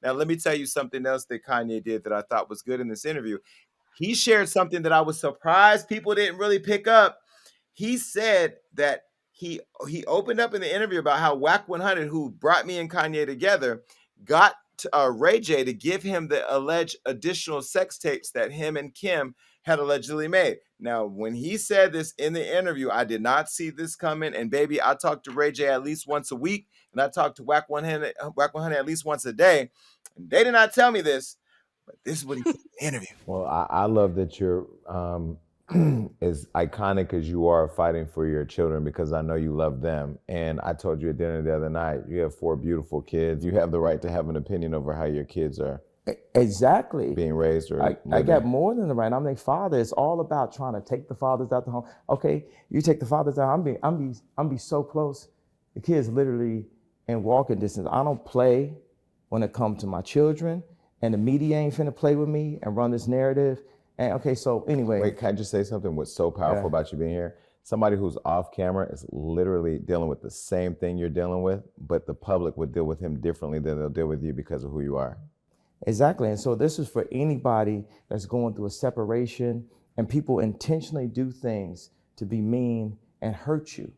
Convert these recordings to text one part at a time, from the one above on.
Now, let me tell you something else that Kanye did that I thought was good in this interview. He shared something that I was surprised people didn't really pick up. He said that he opened up in the interview about how Whack 100, who brought me and Kanye together, got Ray J to give him the alleged additional sex tapes that him and Kim had allegedly made. Now, when he said this in the interview, I did not see this coming. And baby, I talked to Ray J at least once a week, and I talked to Whack 100, Whack 100 at least once a day. And they did not tell me this, but this is what he said in the interview. Well, I love that you're as iconic as you are fighting for your children, because I know you love them. And I told you at dinner the other night, you have 4 beautiful kids. You have the right to have an opinion over how your kids are Exactly. being raised or I got more than the right. I'm a father. It's all about trying to take the fathers out the home. Okay, you take the fathers out. I'm be so close. The kids literally in walking distance. I don't play when it comes to my children, and the media ain't finna play with me and run this narrative. And okay, so anyway. Wait, can I just say something? What's so powerful about you being here? Somebody who's off camera is literally dealing with the same thing you're dealing with, but the public would deal with him differently than they'll deal with you because of who you are. Exactly. And so this is for anybody that's going through a separation, and people intentionally do things to be mean and hurt you.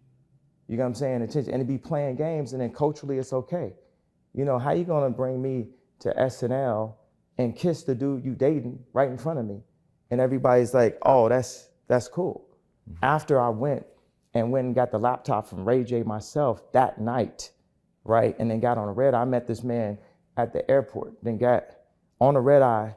You know what I'm saying? And to be playing games, and then culturally it's okay. You know, how you gonna bring me to SNL and kiss the dude you dating right in front of me? And everybody's like, oh, that's cool. Mm-hmm. After I went and got the laptop from Ray J myself that night, right? And then got on a red eye, I met this man at the airport, then got on a red eye,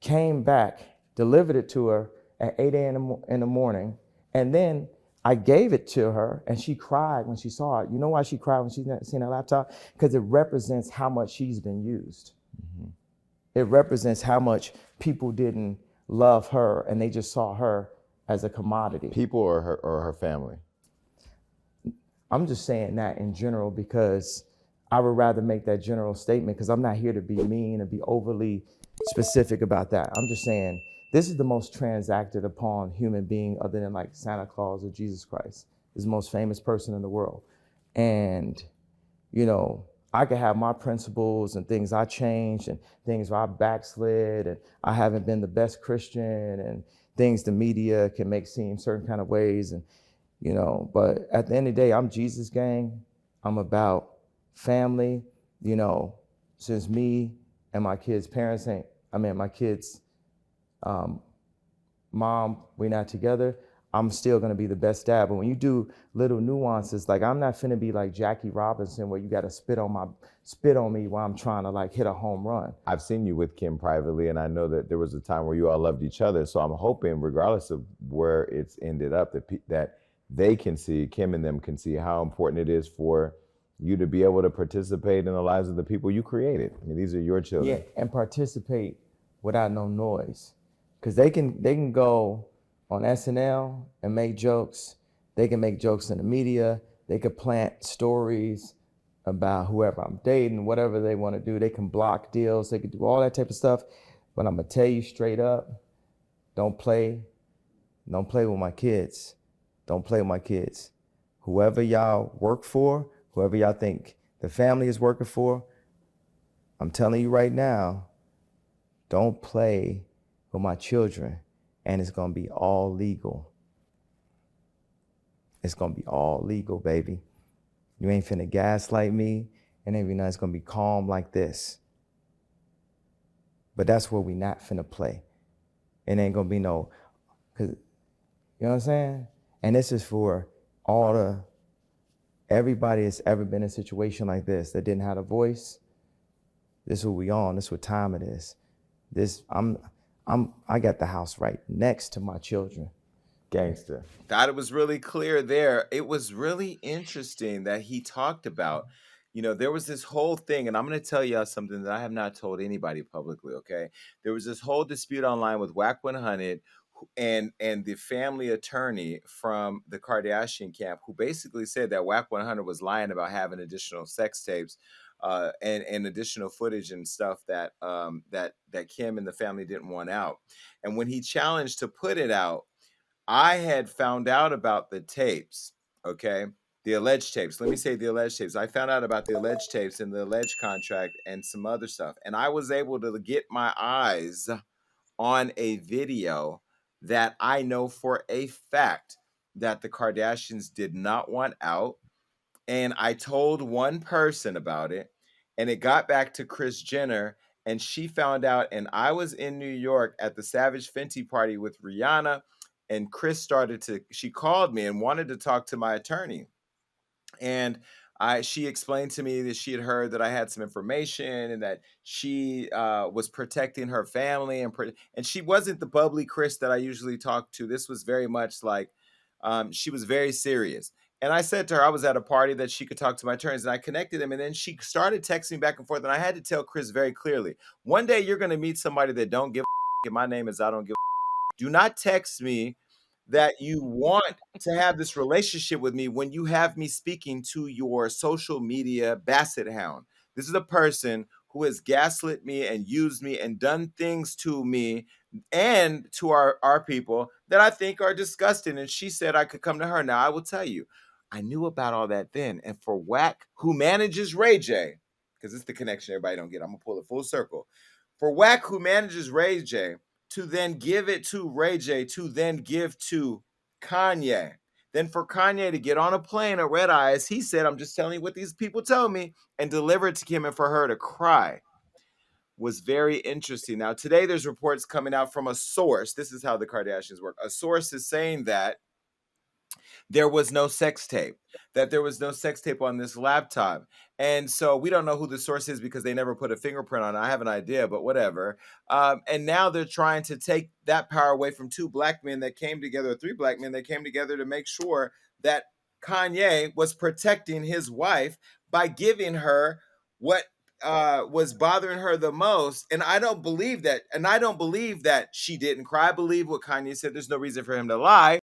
came back, delivered it to her at 8 a.m. in the morning, and then I gave it to her, and she cried when she saw it. You know why she cried when she seen that laptop? Because it represents how much she's been used. Mm-hmm. It represents how much people didn't love her, and they just saw her as a commodity. People or her family? I'm just saying that in general, because I would rather make that general statement, because I'm not here to be mean and be overly specific about that. I'm just saying this is the most transacted upon human being other than like Santa Claus or Jesus Christ. Is the most famous person in the world. And, you know, I could have my principles and things I changed and things where I backslid and I haven't been the best Christian and things the media can make seem certain kind of ways. And, you know, but at the end of the day, I'm Jesus gang. I'm about family. You know, since me and my kids' parents my kids' mom, we're not together, I'm still gonna be the best dad. But when you do little nuances, like I'm not finna be like Jackie Robinson where you gotta spit on me while I'm trying to like hit a home run. I've seen you with Kim privately, and I know that there was a time where you all loved each other. So I'm hoping, regardless of where it's ended up, that they can see, Kim and them can see how important it is for you to be able to participate in the lives of the people you created. I mean, these are your children. Yeah, and participate without no noise. Because they can go on SNL and make jokes. They can make jokes in the media. They could plant stories about whoever I'm dating, whatever they want to do. They can block deals. They could do all that type of stuff. But I'm gonna tell you straight up, don't play with my kids. Don't play with my kids. Whoever y'all work for, whoever y'all think the family is working for, I'm telling you right now, don't play with my children, and it's gonna be all legal. It's gonna be all legal, baby. You ain't finna gaslight me, and every night it's gonna be calm like this. But that's where we not finna play. It ain't gonna be no, cause, you know what I'm saying? And this is for everybody that's ever been in a situation like this that didn't have a voice. This is what we on, this is what time it is. I got the house right next to my children. Gangster. Thought it was really clear there. It was really interesting that he talked about, you know, there was this whole thing, and I'm going to tell y'all something that I have not told anybody publicly, okay? There was this whole dispute online with Whack 100 and the family attorney from the Kardashian camp, who basically said that Whack 100 was lying about having additional sex tapes and additional footage and stuff that that Kim and the family didn't want out. And when he challenged to put it out, I had found out about the tapes, okay? the alleged tapes. Let me say the alleged tapes. I found out about the alleged tapes and the alleged contract and some other stuff. And I was able to get my eyes on a video that I know for a fact that the Kardashians did not want out. And I told one person about it, and it got back to Kris Jenner, and she found out. And I was in New York at the Savage Fenty party with Rihanna, and she called me and wanted to talk to my attorney. And she explained to me that she had heard that I had some information and that she was protecting her family, and she wasn't the bubbly Kris that I usually talk to. This was very much like she was very serious. And I said to her I was at a party that she could talk to my attorneys, and I connected them. And then she started texting me back and forth, and I had to tell Kris very clearly, one day you're going to meet somebody that don't give a, and my name is I don't give a. Do not text me that you want to have this relationship with me when you have me speaking to your social media basset hound. This is a person who has gaslit me and used me and done things to me and to our people that I think are disgusting. And she said I could come to her. Now, I will tell you, I knew about all that then. And for Wack, who manages Ray J, because it's the connection everybody don't get, I'm going to pull it full circle. For Wack, who manages Ray J, to then give it to Ray J, to then give to Kanye. Then for Kanye to get on a plane at Red Eyes, he said, I'm just telling you what these people told me, and deliver it to Kim, and for her to cry was very interesting. Now, today there's reports coming out from a source. This is how the Kardashians work. A source is saying that there was no sex tape, that there was no sex tape on this laptop. And so we don't know who the source is because they never put a fingerprint on it. I have an idea, but whatever. And now they're trying to take that power away from two black men that came together, three black men that came together to make sure that Kanye was protecting his wife by giving her what was bothering her the most. And I don't believe that. And I don't believe that she didn't cry. I believe what Kanye said. There's no reason for him to lie.